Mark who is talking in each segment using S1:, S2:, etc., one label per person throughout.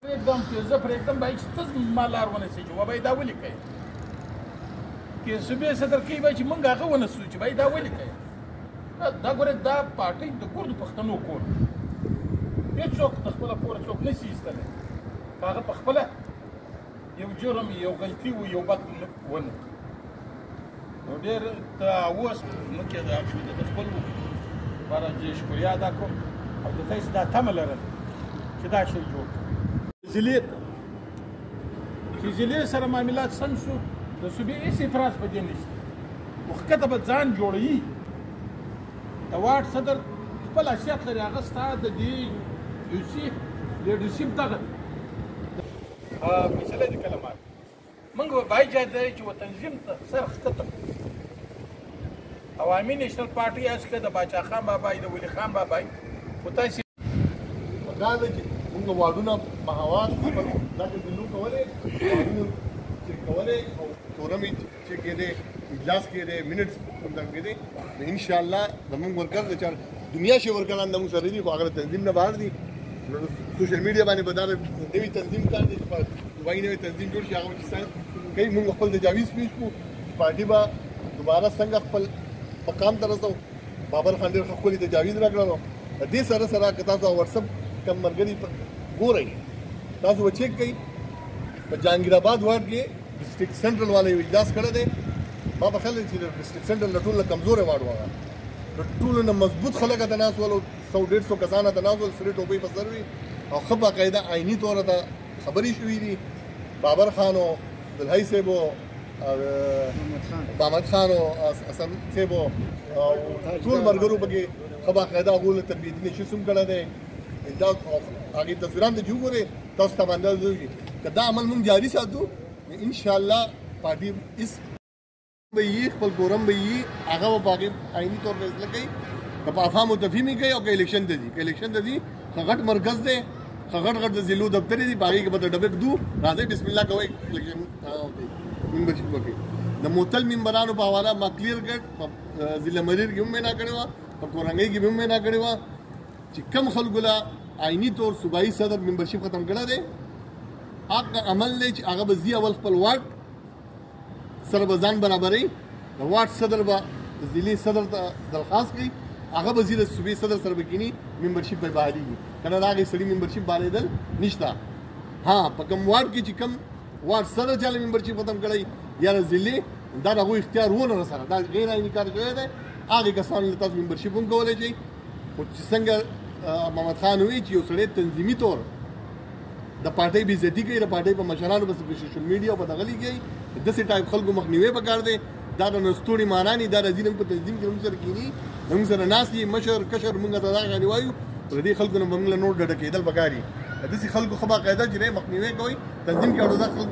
S1: एकदम तेज पर एकदम बाइक तज मालार ونسي جو باید دا ولي کوي کې صوبې صدر کې به چې مونږ هغه ونسو چې باید دا ولي کوي دا ګوره دا پارټي د ګردو پښتنو کور هیڅوک خپل کور څوک نشي ایستلی هغه په خپل یو جرم یو غلطي و یو بد ونه نو ډېر اوس نو کې دا شو د خپل باندې شکریا ادا کوم او د تاسو دا تمه لرم چې دا شی جوړ زلې سره معاملات سم شو د صوبې هېڅ اعتراض په دې نشته وخته به ځان جوړوي د واټ صدر خپل حیثیت لري هغه ستا د دې یوسي لیډرشپ دغه فیصله دي کلمات موږ به باید دی چې و تنظیم ته سر ښکته عوامي نیشنل پارټي هسې که د باچا خان بابا د ولی خان بابا خو تاسې
S2: دا ده چې موږ واډونه مهوات داسې زلو کولې واډونه چې کولې او تورمې چې کېدې اجلاس کېدې منټس همدا کېدې نو انشاءالله زموږ ورکر د چا دنیا شي ورکران زموږ سره دي خو هغه تنظیم نه بهر دي نو سوشل میډیا باندې به دا نوي تنظیم کار دی چې صوبایي نوی تنظیم جوړ شي هغه چې کوي موږ خپل تجاویز پیش کړو پارټي به دوباره څنګه خپل مقام ته رسو بابر خان ډېر ښکلي تجاویز راکړلو دې سره سره که تاسو وټسپ کم ملګري ګورئ تاسو به چیک کوئ په جهانګیر آباد واډ کې ډسټرکټ سنټرل والا یو اجلاس کړی دی ما په خیال چې ډسټرکټ سنټرل له ټولو نه کمزوری واډ وه د ټولو نه مضبوط خلک ته ناست ول 100-150 کسان ته ناست ول سرې ټوپۍ په سر وي او ښه باقاعده عیني طوره ته خبرې شوي دي بابر خان او عبدالحی صاحب او محمد خان او حسن صاحب او ټول ملګرو پکې ښه باقاعده هغو له تربیتي نشست هم کړی دی دا هغې تصویران ته چې وګورئ تاسو ته به اندازه وي که دا عمل موږ جاري ساتو نو انشاءالله پارټي هېڅ به وي خپل کورم به وي هغه به په هغې عیني طور فیصله کوي که په افهام و تفهیم یې کوي او که الیکشن ته ځي که الیکشن ته ځي ښه غټ مرکز دی ښه غټ غټ د ضلعو دفترې دي په هغې کې به د ډبې ږدو راځئ بسم الله کوئ الیکشن ممبرشپ وکړئ د موتل ممبرانو په حواله ما کلیر کړ په ضلع مریر کې هم وینا کړې وه په کورنګۍ کې هم وینا کړې وه چې کم خلکو له عیني طور صوبایي صدر ممبرشپ ختم کړی دی هغه عمل دی چې هغه به ځي اول خپل واټ سره به ځان برابروي د واټ صدر به د ضلعي صدر ته درخواست کوي هغه به ځي د صوبې صدر سره به کیني ممبرشپ به بحالېږي که نه د هغې سړي ممبرشپ بحالېدل نشته ها په کوم واټ کې چې کوم واټ صدر چا له ممبرشپ ختم کړی یا د ضلعي دا د هغوی اختیار ونه رسره دا غیر عیني کار شوی دی هغې کسانو له تاسو ممبرشپ هم کولی شئ خو چې څنګه محمد خان وی چې یو سړی تنظیمي طور د پارټۍ بې عزتي کوي د پارټۍ په مشرانو پسې په سوشل میډیا او په دغه لګوي داسې ټایپ خلکو مخنیوی پکار دی دا د نستوړي مارانې دا راځي موږ په تنظیم کې موږ سره کیني موږ سره ناست دي مشر کشر موږ ته دا غانې وایو پر دې خلکو نه موږ له نور ډډه کېدل پکار دي داسې خلکو ښه باقاعده چې مخنیوی کوي تنظیم کې اړو دا خلک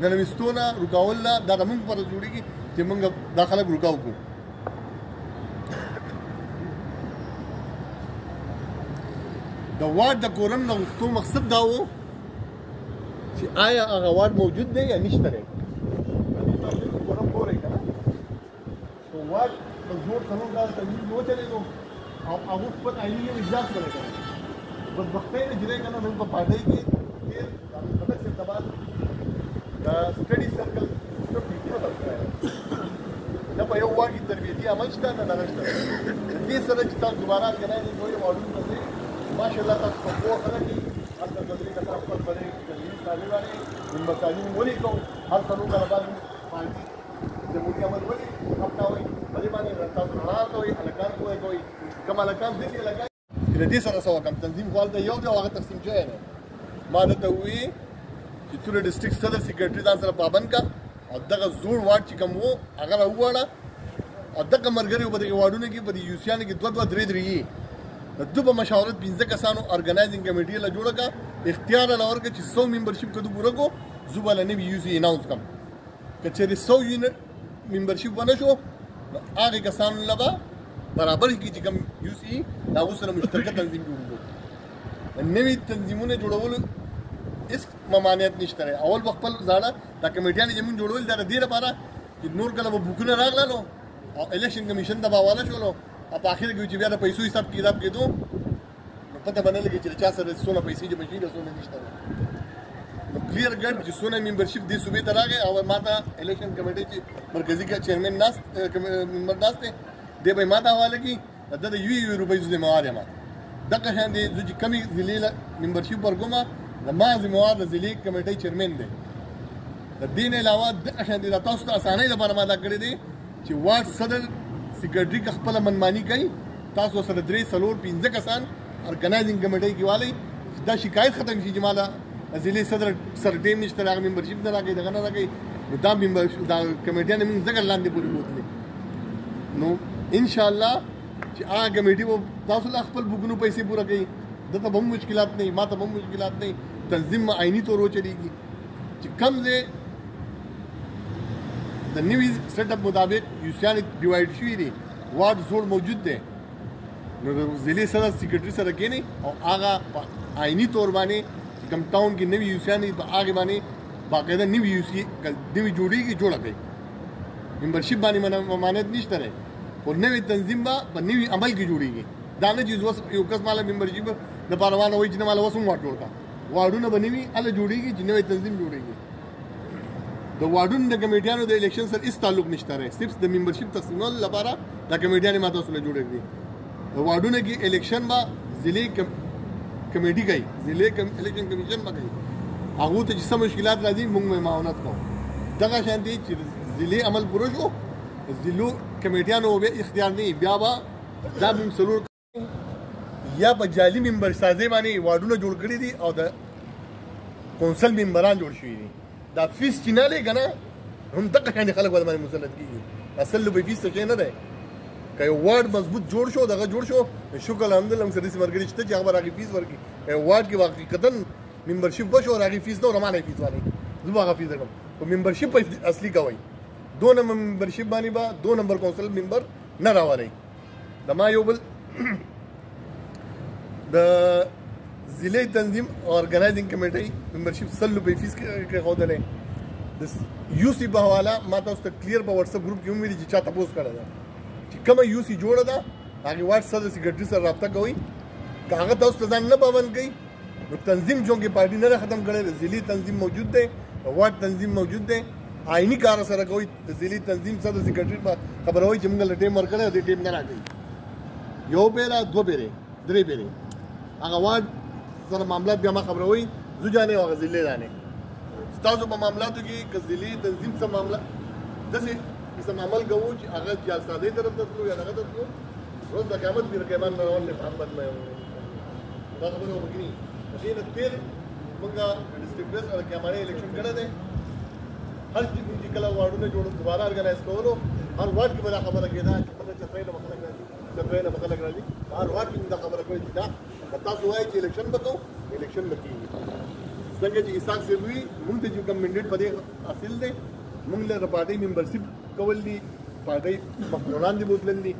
S2: ننویستونه رکاول نه دا د موږ پر جوړېږي چې موږ دا خلک رکاو کړو د واټ د کورم نه غوښتو مقصد دا و چې آیا هغه واټ موجود دی یا نشته دی کورم ګورئ که نه نو واټ په زور څلور کاله تنظیم کې وچلېدو او هغوی خپل عیني یو اجلاس کړی که نه بدبختۍ نه چې دی که نه زموږ په پارټۍ کې ډېر ملک صاحب تباد د سټډي سرکل ختم کړی نه په یو واټ کې تربیتي عمل شته نه دغه شته د دې سره چې تاسو دوباره ارګنایز کوئ واټونو ته ځئ ماشاءالله تاسو په پوه خلک دي هلته د درې کسان خپل پرې تنظیم تعلیم باندې ممبر تعلیم ولیکو هلته نو کله باندې پارټي جمهوري عمل ولې اپناوئ په دې باندې تاسو رڼا کوئ هلکان کوئ کوم هلکان داسې لګوي چې د دې سره څه وکړم تنظیم خو هلته یو دی او هغه تقسیم شوی دی ما درته وویې چې ټول ډسټرکټ صدر سیکرټري ځان سره پابند کړه او دغه زوړ واټ چې کوم و هغه راوواړه او دغه ملګري په دغې واډونو کې په دې یوسیانو کې دوه درې یي د دو په مشاورت 15 کسانو ارګنایزینګ کمیټي له جوړه کا اختیار له ورکړه چې 100 ممبرشپ کدو پوره کو زو بل نه یوزي اناونس کم که چېرې 100 یونټ ممبرشپ ونه شو نو هغه کسانو لبا برابر کی چې کوم یوزي دا سره مشترکه تنظیم جوړو نوې تنظیمونه جوړول هیڅ ممانعت نشته اول خپل ځاړه دا کمیټیانې زمون جوړول دا د دې لپاره چې نور کله به بوکونه راغلل او الیکشن کمیشن ته به حواله شولو په اخر کې چې بیا د پیسو حساب کتاب کېدو نو پته باندې لګي چې چا سره څونه پیسې جمع شي نه څونه نشته نو کلیر ګډ چې څونه ممبرشپ دې صوبې ته راغی او ماته الیکشن کمیټې چې مرکزي کا چیرمن ناس ممبر ناس ته دې به ماته حواله کی د یو روپۍ ذمہوار یم دغه شان دي چې کمی ضلع ممبرشپ ورګوما د ما ذمہوار د ضلع کمیټې چیرمن دی د دین علاوه دغه شان دي تاسو ته اسانۍ لپاره ما دا کړی دی چې وارډ صدر سیکریټري کا خپل منمانی کوي تاسو سره 3-4-5 کسان ارګنایزینګ کمیټې کې والی دا شکایت ختم شي چې مالا ضلع صدر سر ټیم نشته راغی ممبرشپ نه راغی دغه نه راغی نو دا ممبرشپ دا کمیټیان موږ ځکه لاندې پورې بوتلې نو ان شاء الله چې هغه کمیټي وو تاسو لا خپل بوګونو پیسې پوره کوي دته به مشکلات نه ماته به مشکلات نه تنظیم عیني تور چلیږي چې کم ځای د نوي سیټ اپ مطابق یوسیان ډیوایډ شوی دی وارډ زوړ موجود دی نو د ضلع صدر سیکریټري سره کېنی او هغه عیني تور باندې کم ټاون کې نوي یوسیان په هغه باندې باقاعده نوي یوسی نوي جوړیږي جوړه کوي ممبرشپ باندې ممانعت نشته دی خو نوي تنظیم به په نوي عمل کې جوړیږي دا نه چې یو کس مالا ممبرشپ د پروانه وایي چې مالا وسوم واټ جوړ کا واډونه به نوي هله جوړیږي چې نوي تنظیم جوړیږي د واډونو د کمیټیانو د الیکشن سره هیڅ تعلق نشته دی صرف د ممبرشپ تقسیمولو لپاره دا کمیټیانې ما تاسو له جوړې کړي د واډونو کې الیکشن به ضلع کمیټي کوي ضلع الیکشن کمیشن به کوي هغو ته چې څه مشکلات راځي موږ معاونت کوو دغه شان دي چې ضلع عمل پوره شو ضلعو کمیټیانو به اختیار نه بیا به دا موږ څلور یا په جعلي ممبر سازۍ باندې واډونه جوړ کړي دي او د کونسل ممبران جوړ شوي دي دا فیس چې نه دی که نه هم دغه شانې خلک به باندې مسلط کېږي اصل لوی فیس څه شی نه دی که یو واډ مضبوط جوړ شو دغه جوړ شو شکر الحمدلله موږ سره داسې ملګري شته چې هغه به هغې فیس ورکړي واډ کې حقیقتا ممبرشپ وشو او هغې فیس نه و رمانه فیس باندې زه به هغه فیس درکړم خو ممبرشپ اصلي کوئ 2 نمبر ممبرشپ باندې به 2 نمبر کونسل ممبر نه راولئ د ما یو بل د ضلع تنظیم ارګنایزینګ کمیټۍ ممبرشپ 100 روپۍ فیس کېښودلی د یو سی په حواله ما تاسو ته کلیر په واتساپ ګروپ کې ومویلي چې چا تپوس کړی ده چې کومه یو سی جوړه ده هغې وارډ صدر سیکریټري سره رابطه کوئ که هغه تاسو ته ځان نه پابند کوي نو تنظیم چونکې پارټي نه ده ختم کړی د ضلعي تنظیم موجود دی وارډ تنظیم موجود دی آئینی کار سره کوي د ضلعي تنظیم صدر سیکریټري به خبروي چې موږ له ټیم ورکړی او دې ټیم نه راکوي یو پیره 2 پیرې 3 پیرې هغه وارډ سره معاملات بیا ما خبروي زه جانې او هغه ضلع جانې ستاسو په معاملاتو کې که ضلعي تنظیم څه معامله داسې قسم عمل کوو چې هغه یا سادې طرف ته تلو یا دغه ته تلو روز د قیامت پیر قیمان نه روان محمد مې دا خبره وکړي دې نه تیر موږ ډسټرکټ بیس او کیمرې الیکشن کړه دي هر چې کله واډونه جوړ دوباره ارګنایز کولو هر واډ کې به دا خبره کېده چې موږ چترۍ نه مخالک راځي چترۍ نه مخالک راځي هر واډ کې دا خبره کوي چې دا تاسو وایي چې الیکشن وکړو الیکشن وکړي څنګه چې اسحاق صاحب وی موږ ته چې کوم منډیټ په دې حاصل دی موږ له پارټي ممبرشپ کول دي پارټي مخنوران دي بوتلل دي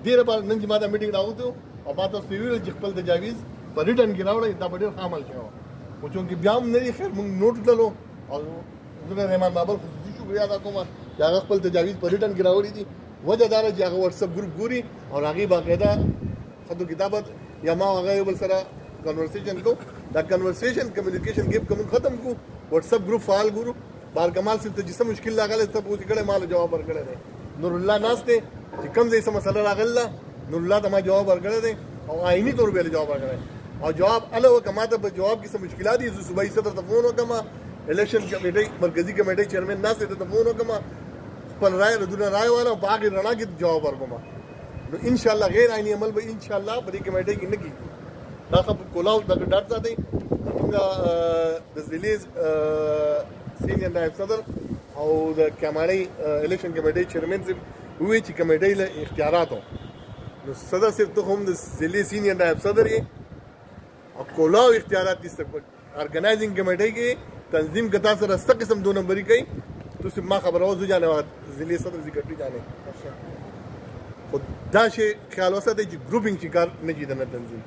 S2: دې لپاره نن چې ما دا میټینګ راوته او ما تاسو ویل چې خپل تجاویز په ریټن کې راوړی دا ډېر ښه عمل شوی خو چونکې بیا هم نه دي خیر موږ نوټ کړلو او زه د رحمان بابل خصوصي شکریه ادا کوم چې هغه خپل تجاویز په ریټن کې راوړي دي وجه دا ده چې هغه واتساپ ګروپ ګوري او هغې باقاعده خطو کتابت یا ما هغه یو بل سره کنورسیشن کو دا کنورسیشن کمیونیکیشن ګیپ کوم ختم کو واتساپ ګروپ فعال ګورو بار کمال صاحب ته جسم مشکل راغله ته پوښتنه کړه مال جواب ورکړی دی نور الله ناس ته چې کوم ځای سم مسله راغله نور الله ته ما جواب ورکړی دی او آئینی طور به جواب ورکړی او جواب الو کما ته په جواب کې سم مشکلات دي صوبایي صدر ته فون وکما الیکشن کمیټي مرکزی کمیټي چیرمن ناس ته فون وکما پر رائے ردونه رائے والا باغ رڼا کې جواب ورکوما نو ان شاء الله غیر آئینی عمل به ان شاء الله په دې کمیټي کې نه کیږي دا خو کولاو د ډاټ ساتي څنګه د ضلع سینیئر نائب صدر او د کماړی الیکشن کمیټي چیرمن صاحب وی چې کمیټي له اختیارات نو صدر صاحب ته هم د ضلع سینیئر نائب صدر یې او کولاو اختیارات دي ارګنایزینګ کمیټي کې تنظیم کتا سره ست قسم 2 نمبري کوي تاسو ما خبر اوسه ځانه ضلع صدر سیکریټري ځانه خو دا شی خیال وساتئ چې ګروپینګ شکار نه کیده نه تنظیم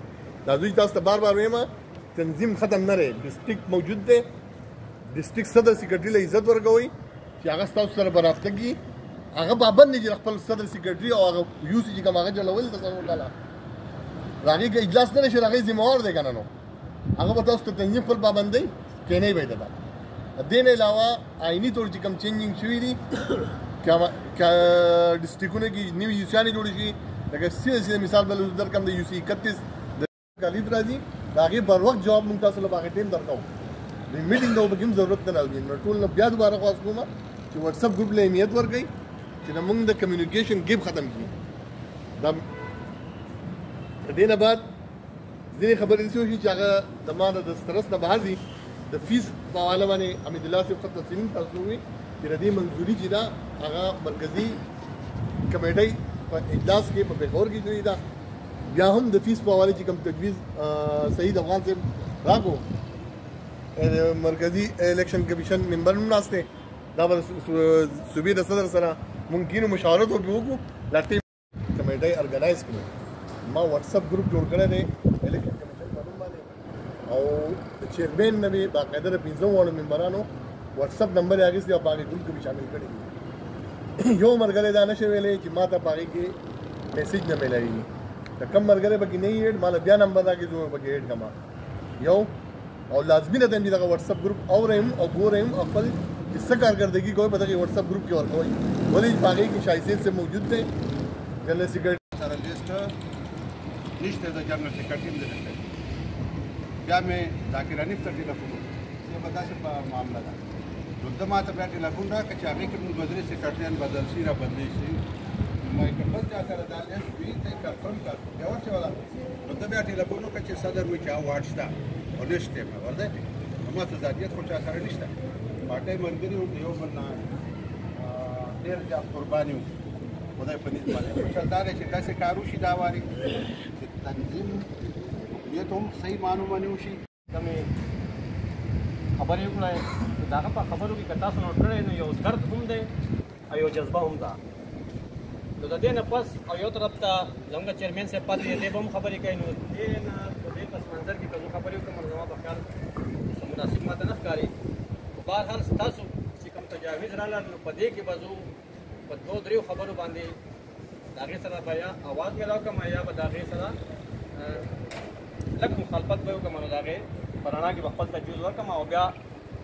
S2: دا دوی تاسو ته بار بار وایم تنظیم ختم نه لري ډسټریکټ موجود دی ډسټریکټ صدر سیکریټري له عزت ورکوي چې هغه تاسو سره برابر کړي هغه پابند دي خپل صدر سیکریټري او هغه یو سی چې کوم هغه جوړول تاسو وکړه هغې که اجلاس نه شي هغې ذمهوار دی که نه نو هغه به تاسو ته تنظیم خپل پابندۍ کینی به یې ده دې نه علاوه آئیني طور چې کوم چینجنګ شوي دي که ډسټرکټونو کې نوي یوسیانې جوړې شي لکه سیده مثال بل درکړم د یوسي 31 د کالیف راځي د هغې بر وخت جواب موږ تاسو له هغې ټایم درکوو د میټینګ د پکې هم ضرورت نه راځي نو ټول نه بیا دوباره خواست کوم چې واتساپ ګروپ له اهمیت ورکړئ چې زموږ د کمیونیکیشن ګیپ ختم کړي دا دې نه بعد ځینې خبرې داسې وشي چې هغه د ما د سترس نه بهر دي د فیس په حواله باندې حمید الله صاحب خط تفصیلي تاسو ووایي چې د دې منظوري چې ده هغه مرکزي کمیټۍ په اجلاس کې په پېښور کې شوې ده بیا هم د فیس په حواله چې کوم تجویز سعید افغان صاحب راکړو مرکزي الیکشن کمیشن ممبر هم ناست دی دا به صوبې د صدر سره ممکن مشاورت وکړو دا ټیم کمیټۍ ارګنایز کړو ما واتساپ ګروپ جوړ کړی دی الیکشن کمیشن په نوم باندې او د چیرمین نه مې باقاعده د 15 واړو ممبرانو واتساپ نمبر یې اخیستی او په هغې ګروپ کې مې شامل کړی یو ملګری دا نشي ویلی چې ما ته په هغې کې میسیج نه میلاوي که کم ملګری پکې نه یې ایډ ما له بیا نمبر راکړي زه پکې ایډ کړم یو او لازمي نه ده چې دغه واتساپ ګروپ اورئ او ګورئ او خپل چې څه کارکردګي کوئ په دغه واتساپ ګروپ کې ورکوئ ولې په هغې کې شایسته صاحب موجود دی جنرل سیکرټري
S3: سره لیست نشته د جنرل سیکرټري هم نشته بیا مې ذاکر حنیف ته ټلیفون وکړ چې به داسې په معامله ده نو ده ما ته بیا ټلیفون راکړه چې هغې کې موږ دوه درې سیکرټریان بدل شي را بدلی شي ما یې که بل چا سره دا لیست وي ته یې کنفرم کړ بیا ورشي والا نو ده بیا ټلیفون وکړه چې صدر وایي چې واټ شته او نشته مې ورته نو ما ته ذاتیت خو چا سره نشته پارټۍ ملګري وو د یو بل نه ډېر زیات قرباني وو خدای په نیت باندې چل دا دی چې داسې کار وشي دا وارې چې تنظیم نیت هم صحیح معنو باندې وشي
S4: کومې خبرې وکړئ نو د هغه په خبرو کې که تاسو نوټ کړی نو یو درد هم دی او یو جذبه هم ده نو د دې نه پس او یو طرف ته زموږ چیرمین صاحب پاتې دی دی به هم خبرې کوي نو دې نه په دې پس منظر کې که زه خبرې وکړم نو زما په خیال مناسب ماته نه ښکاري خو بهرحال ستاسو چې کوم تجاویز راغله نو په دې کې به زه په دوه دریو خبرو باندې د هغې سره به یا اواز میلاو کړم یا به د هغې سره لږ مخالفت به وکړم نو د هغې په رڼا کې به خپل تجویز ورکړم او بیا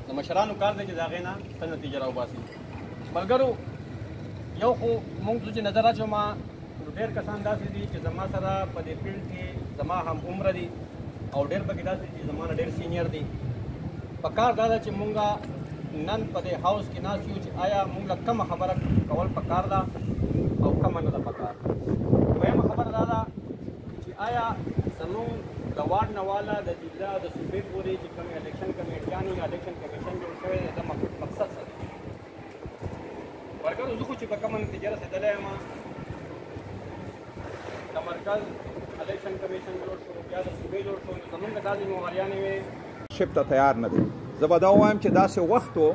S4: د مشرانو کار دی چې د هغې نه څه نتیجه راوباسي ملګرو یو خو مونږ چې نظر اچوم نو ډېر کسان داسې دي چې زما سره په دې فیلډ کې زما هم عمره دي او ډېر پکې داسې چې زما نه ډېر سینیر دي په کار دا ده چې مونږ نن په دې هاوس کې ناست یو چې آیا مونږ له کومه خبره کول پکار ده او کومه نه ده پکار دویمه خبره دا ده چې آیا زموږ د واډ نه والا د ضلع د صوبې پورې چې کوم الیکشن کمیټیانې یا الیکشن کمیشن جوړ شوی دی د مقصد څه دی ملګرو زه خو چې په کومه نتیجه رسېدلی یم د مرکز الیکشن کمیشن جوړ شو یا د صوبې جوړ شو نو زموږ دا ذمهواریانې وې
S5: شپ ته تیار نه دی زه به دا ووایم چې داسې وخت و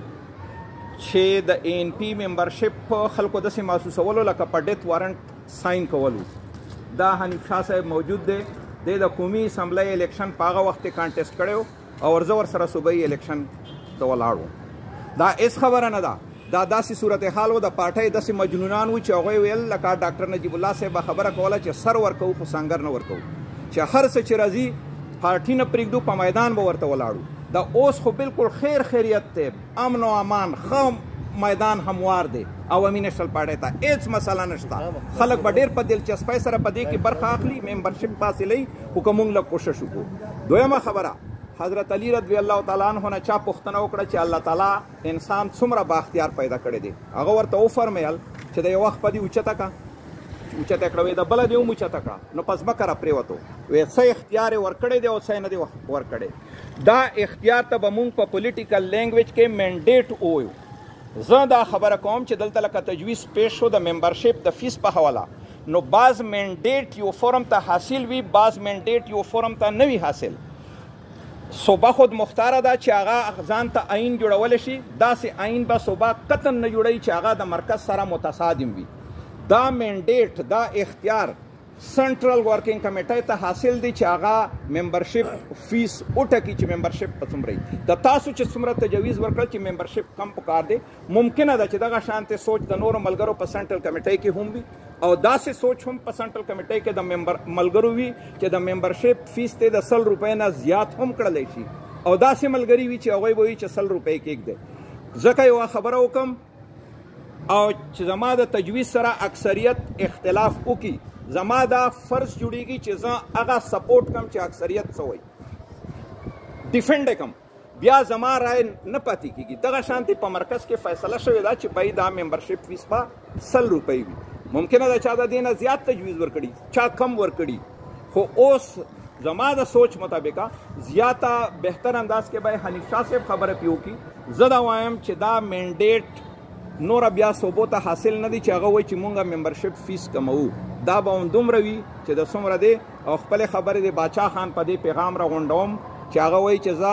S5: چې د ANP ممبرشپ خلکو داسې محسوسولو لکه په ډیث وارنټ ساین کولو دا حنیف شاه صاحب موجود دی دی د قومي اسمبلی الیکشن په هغه وخت کې کانټیسټ کړی او زه ورسره صوبایي الیکشن ته ولاړ وم دا هېڅ خبره نه ده دا داسې صورتحال و د پارټۍ داسې مجنونان وو چې هغوی ویل لکه ډاکټر نجیب الله صاحب خبره کوله چې سر ورکوو خو سنګر نه ورکوو چې هر څه چې راځي پارټي نه پرېږدو په میدان به ورته ولاړو دا اوس خو بالکل خیریت دی امن و امان ښه میدان هموار دی عوامي نیشنل پارټۍ ته هېڅ مسله نشته خلک به ډېر په دلچسپۍ سره په دې کې برخه اخلي ممبرشپ حاصلوي خو که موږ لږ کوشش وکړو دویمه خبره حضرت علی رضی الله تعالی عنه نه چا پوښتنه وکړه چې الله تعالی انسان څومره بااختیار پیدا کړی دی هغه ورته وفرمیل چې د یو وخت په دې اوچته کړه اوچته کړه وې د بله دې هم اوچته کړه نو په ځمکه راپرېوتو وې څه اختیار یې ورکړی دی او څه یې نه دی ورکړی دا اختیار ته به مونږ په پولیټیکل لینګویج کې مینډیټ ووایو زه دا خبره کوم چې دلته لکه تجویز پیش شو د ممبرشپ د فیس په حواله نو بعض مینډیټ یو فورم ته حاصل وي بعض مینډیټ یو فورم ته نه وي حاصل صوبه خود مختاره ده چې هغه ځان ته آئین جوړولی شي داسې آئین به صوبه قطعا نه جوړوي چې هغه د مرکز سره متصادم وي دا مینډیټ دا اختیار سنټرل ورکینګ کمیټې ته حاصل دي چې هغه ممبرشپ فیس وټکي چې ممبرشپ په څومره د تاسو چې څومره تجویز ورکړ چې ممبرشپ کم پکار دی ممکنه ده چې دغه شانته سوچ د نورو ملګرو په سنټرل کمیټې کې هم وي او داسې سوچ هم په سنټرل کمیټې کې د ملګرو وي چې د ممبرشپ فیس ته د 100 روپۍ نه زیات هم کړلی شي او داسې ملګري وي چې هغوی به وي چې 100 روپۍ کېږدي ځکه یوه خبره وکم او چې زما د تجویز سره اکثریت اختلاف وکړي زما دا فرض جوړیږي چې زه هغه سپورټ کم چې اکثریت څه وایي ډیفینډ کم بیا زما رای نه پاتې کېږي دغه شانتې په مرکز کې فیصله شوې ده چې باید دا ممبرشپ فیس به 100 روپۍ وي ممکنه ده چا د دې نه زیات تجویز ورکړي چا کم ورکړي خو اوس زما د سوچ مطابقه زیاته بهتر انداز کې به حنیف شاه صاحب خبره پې وکړي زه دا وایم چې دا مینډیټ نور بیا صوبو ته حاصل نه دي چې هغه وایي چې مونږ ممبرشپ فیس کموو دا به همدومره وي چې د څومره دی او خپلې خبرې د باچا خان په دې پیغام راغونډوم چې هغه وایي چې زه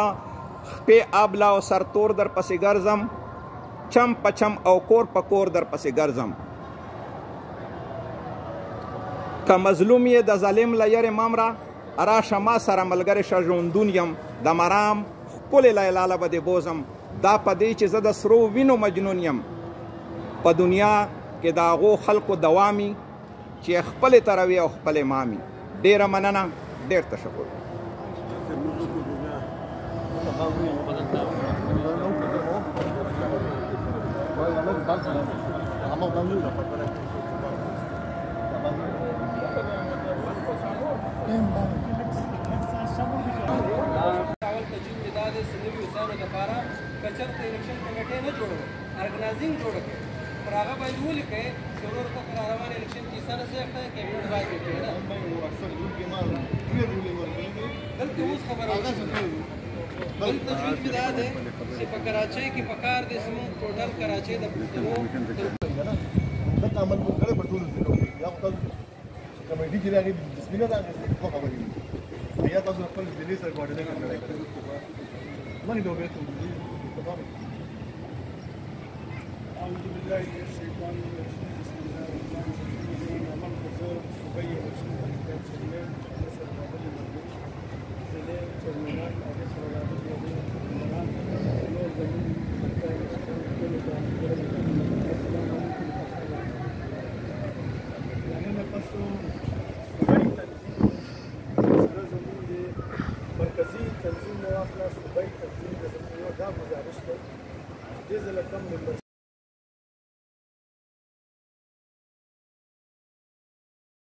S5: خپې آبلا او سرتور در پسې ګرځم چم په چم او کور په کور در پسې ګرځم که مظلوم یې د ظالم له یرې ممره راشه ما سره ملګری شه ژوندون یم د مرام ښکلې لیلاله به دې بوزم دا په دې چې زه د سرو وینو مجنون یم په دنیا کې د هغو خلکو دوامي چې خپلې تروي او خپلې مامي ډېره مننه ډېر تشکر
S6: ارګنایزینګ جوړ کړي پر هغه باید ولیکئ چې ورور ته پر روان الیکشن کې سره څه ښه کیبینټ باید وکړي نه اکثر ګروپ کې ما ډېر ولې ورغلي دلته اوس خبره هغه څه بل تجویز کې دا ده چې په کراچۍ کې په کار دي سمون ټوټل کراچۍ د پښتنو
S2: دا عمل وکړي په ټول ځای یا خپل کمیټي چې راغلي ډسپلین راغلي خو خبرې بیا تاسو خپل ځلې سره کوارډینیټ کړئ مانی دوه ته
S7: أعوذ بالله من الشيطان الرجيم بسم الله الرحمن الرحيم عمل خزر أبي رسول الله سليم نصر قابل المدين سليم ترمينان أبي صلى الله عليه وسلم نور زمين مكان السلام كل السلام عليكم يعني أنا قصو صبي تنظيم سر زمين دي مركزي تنظيم مواصلة صبي تنظيم زمين دا گزارش ده دې ځل کم ممبر